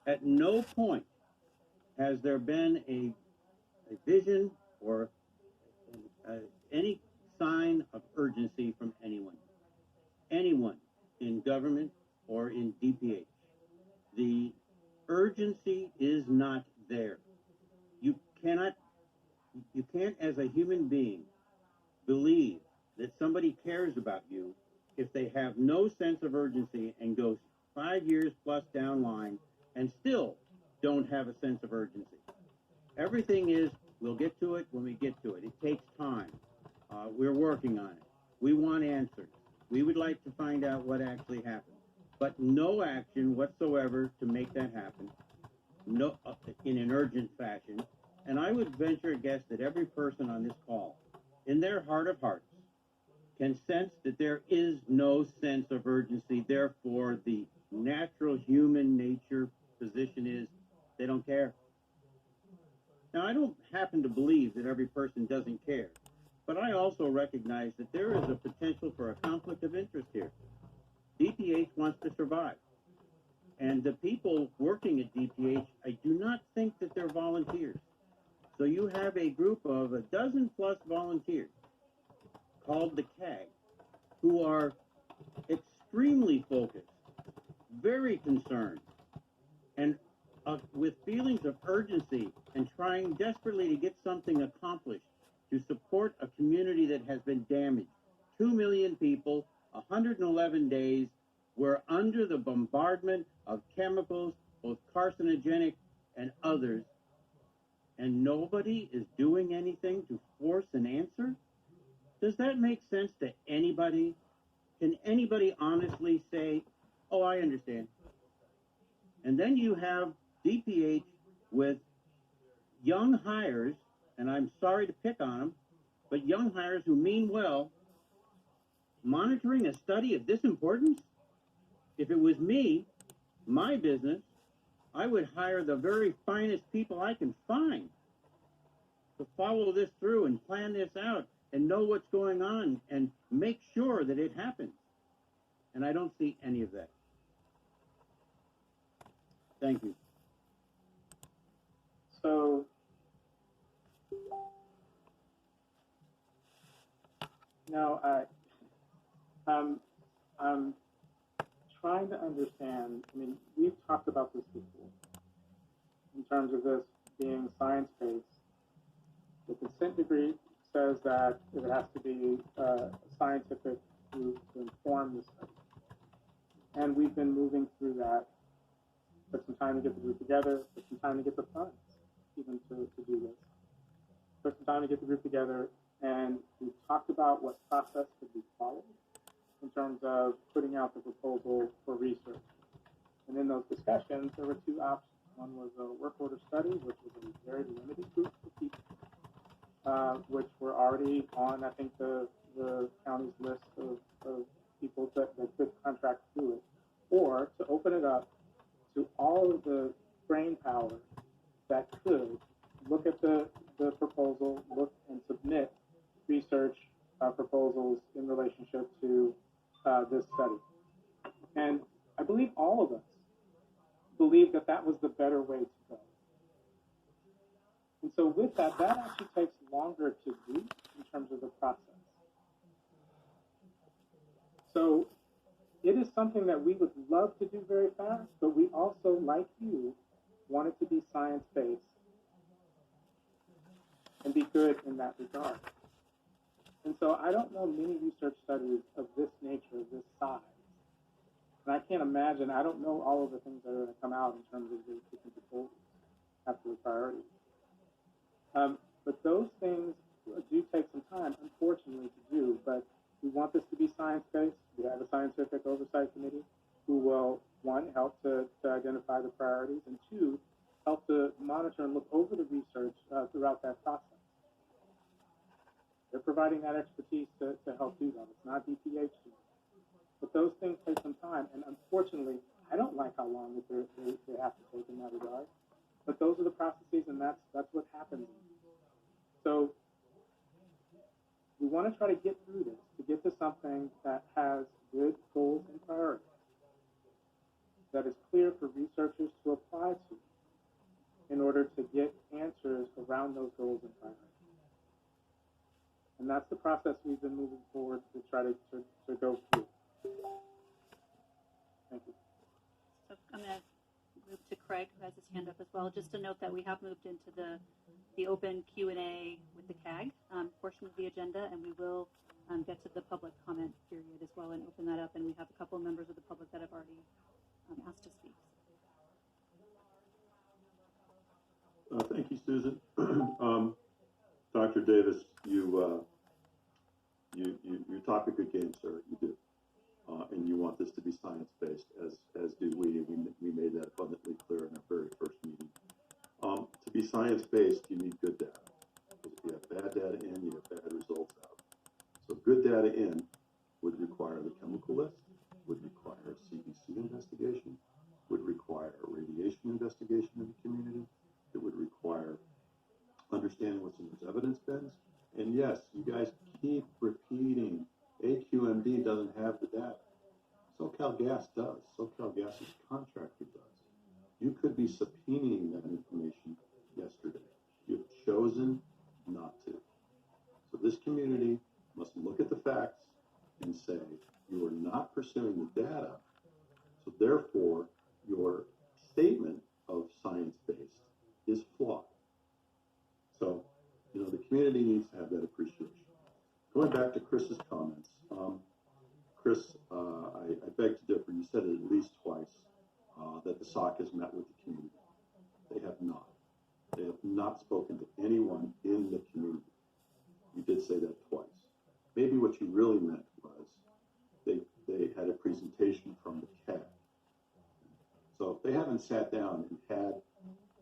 At no point has there been a vision or uh, any sign of urgency from anyone in government or in DPH. The urgency is not there. You cannot, you can't, as a human being, believe that somebody cares about you if they have no sense of urgency and go 5 years plus down line and still don't have a sense of urgency. Everything is, we'll get to it when we get to it. It takes time. We're working on it. We want answers. We would like to find out what actually happened. But no action whatsoever to make that happen, no, in an urgent fashion. And I would venture a guess that every person on this call, in their heart of hearts, can sense that there is no sense of urgency. Therefore, the natural human nature position is they don't care. Now, I don't happen to believe that every person doesn't care, but I also recognize that there is a potential for a conflict of interest here. DPH wants to survive. And the people working at DPH, I do not think that they're volunteers. So you have a group of a dozen plus volunteers called the CAG who are extremely focused, very concerned, and with feelings of urgency and trying desperately to get something accomplished to support a community that has been damaged. 2 million people, 111 days, we're under the bombardment of chemicals, both carcinogenic and others, and nobody is doing anything to force an answer? Does that make sense to anybody? Can anybody honestly say, oh, I understand? And then you have DPH with young hires, and I'm sorry to pick on them, but young hires who mean well, monitoring a study of this importance? If it was me, my business, I would hire the very finest people I can find to follow this through and plan this out and know what's going on and make sure that it happens. And I don't see any of that. Thank you. So, no, I'm trying to understand. I mean, we've talked about this before in terms of this being science-based. The consent decree says that it has to be scientific to inform the study. And we've been moving through that. Took some time to get the group together, took some time to get the funds even to do this. Took some time to get the group together, and we talked about what process could be followed in terms of putting out the proposal for research. And in those discussions, there were two options. One was a work order study, which was a very limited group of people, which were already on, I think, the county's list of people that could contract to do it, or to open it up to all of the brain power that could look at the proposal, look and submit research proposals in relationship to this study. And I believe all of us believed that that was the better way to go. And so with that, that actually takes longer to do in terms of the process. So it is something that we would love to do very fast, but we also, like you, want it to be science-based and be good in that regard. And so I don't know many research studies of this nature, of this size. And I can't imagine, I don't know all of the things that are going to come out in terms of the different proposals after the priorities. But those things do take some time, unfortunately, to do. But we want this to be science-based. We have a scientific oversight committee who will, one, help to identify the priorities, and two, help to monitor and look over the research throughout that process. They're providing that expertise to help do that. It's not DPH doing it. But those things take some time, and unfortunately, I don't like how long that they have to take in that regard. But those are the processes, and that's what happens. So we want to try to get through this, to get to something that has good goals and priorities. that is clear for researchers to apply to in order to get answers around those goals and priorities. And that's the process we've been moving forward to try to go through. Thank you. So I'm going to move to Craig, who has his hand up as well. Just to note that we have moved into the open Q&A with the CAG portion of the agenda, and we will get to the public comment period as well and open that up. And we have a couple of members of the public that have already asked to speak. Thank you, Susan. Dr. Davis, you talk a good game, sir. You do, and you want this to be science-based, as do we. We made that abundantly clear in our very first meeting. To be science-based, you need good data. Because if you have bad data in, you have bad results out. So good data in would require the chemical list, would require a CDC investigation, would require a radiation investigation in the community. It would require understanding what's in those evidence bins. And yes, you guys keep repeating AQMD doesn't have the data. SoCal Gas does. SoCal Gas's contractor does. You could be subpoenaing that information yesterday. You've chosen not to. So this community must look at the facts and say, you are not pursuing the data, so therefore your statement of science-based is flawed. So, the community needs to have that appreciation. Going back to Chris's comments, Chris, I beg to differ. You said it at least twice that the SOC has met with the community. They have not. They have not spoken to anyone in the community. You did say that twice. Maybe what you really meant was they had a presentation from the CAG. So if they haven't sat down and had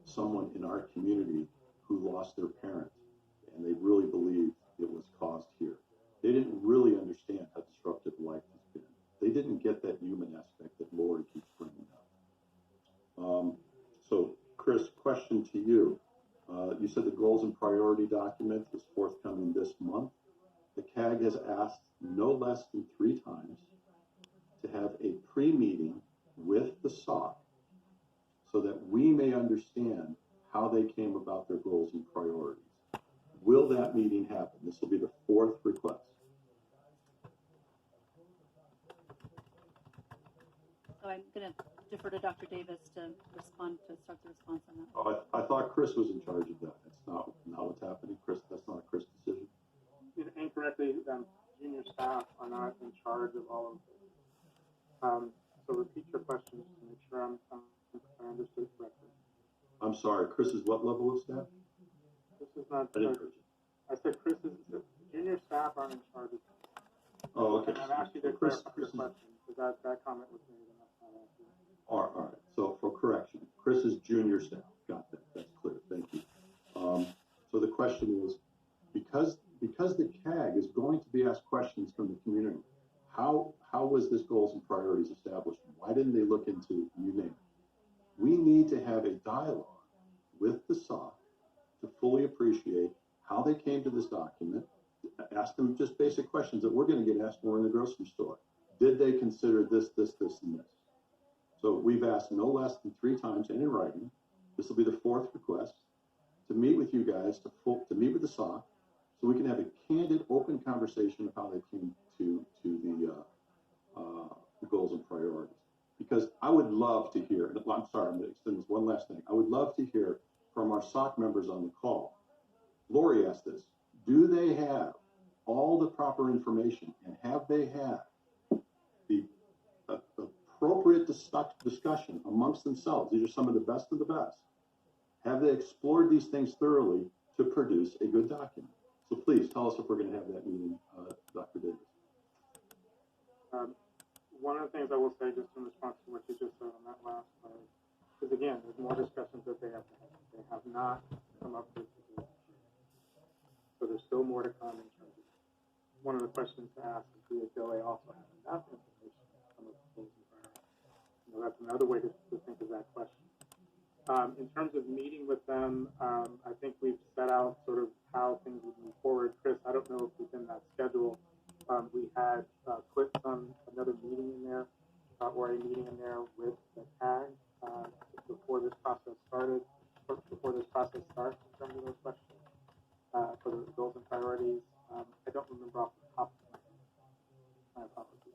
someone in our community who lost their parent and they really believe it was caused here, they didn't really understand how disruptive life has been. They didn't get that human aspect that Lori keeps bringing up. So Chris, question to you. You said the goals and priority document is forthcoming this month. The CAG has asked no less than 3 times to have a pre-meeting with the SOC so that we may understand how they came about their goals and priorities. Will that meeting happen? This will be the 4th request. So I'm going to defer to Dr. Davis to respond, to start the response on that. Oh, I thought Chris was in charge of that. That's not what's happening. Chris, that's not a Chris decision. Incorrectly, junior staff are not in charge of all of this. So repeat your questions to make sure I understood correctly. I'm sorry, Chris is what level of staff? This is not. I didn't hear you. I said junior staff aren't in charge of this. Oh, okay. And I've asked you to clarify your question because that comment was made and that's not accurate. All right. So for correction, Chris is junior staff. Got that. That's clear. Thank you. So the question is, because the CAG is going to be asked questions from the community, how was this goals and priorities established? Why didn't they look into, you name it? We need to have a dialogue with the SOC to fully appreciate how they came to this document, ask them just basic questions that we're going to get asked more in the grocery store. Did they consider this, and this? So we've asked no less than 3 times and in writing. This will be the 4th request to meet with you guys, to meet with the SOC, so we can have a candid, open conversation of how they came to the goals and priorities. Because I would love to hear, and I'm sorry, I'm going to extend this one last thing. I would love to hear from our SOC members on the call. Lori asked this, do they have all the proper information, and have they had the appropriate discussion amongst themselves? These are some of the best of the best. Have they explored these things thoroughly to produce a good document? So please tell us if we're going to have that meeting, Dr. Davis. One of the things I will say, just in response to what you just said on that last part, is again, there's more discussions that they have to have. They have not come up with the solution. So there's still more to come in terms of one of the questions to ask is, do they also have enough information to come up with goals and priorities? That's another way to think of that question. In terms of meeting with them, I think we've set out sort of how things would move forward. Chris, I don't know if within that schedule we had put another meeting in there or a meeting in there with the CAG before this process started, or before this process starts in terms of those questions for the goals and priorities. I don't remember off the top of my head. My apologies.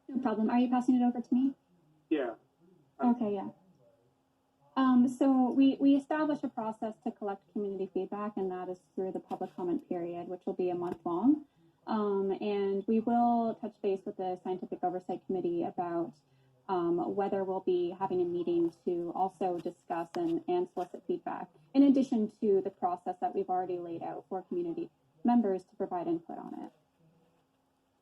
No problem. Are you passing it over to me? Yeah. Okay, yeah. So we establish a process to collect community feedback, and that is through the public comment period, which will be a month long. And we will touch base with the Scientific Oversight Committee about whether we'll be having a meeting to also discuss and solicit feedback, in addition to the process that we've already laid out for community members to provide input on it.